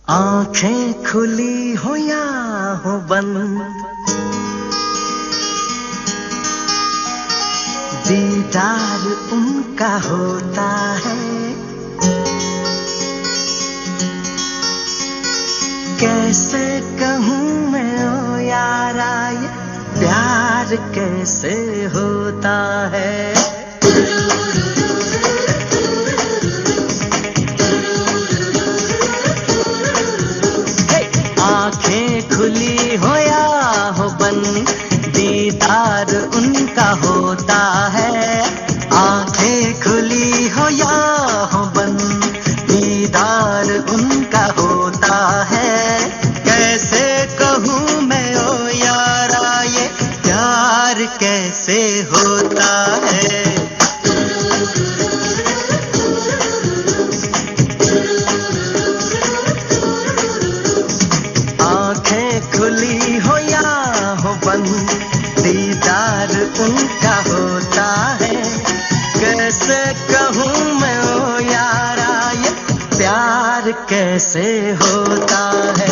आंखें खुली हो या हो बंद, दीदार उनका होता है। कैसे कहूँ मैं ओ यारा, ये प्यार कैसे होता है। आंखें खुली हो या हो बंद, दीदार उनका होता है। आंखें खुली हो या हो बंद, दीदार उनका होता है। कैसे कहूँ मैं ओ यारा, ये प्यार कैसे होता है। आंखें खुली हो या हो बंद, दीदार उनका होता है। कैसे कहूँ मैं ओ यारा, ये प्यार कैसे होता है।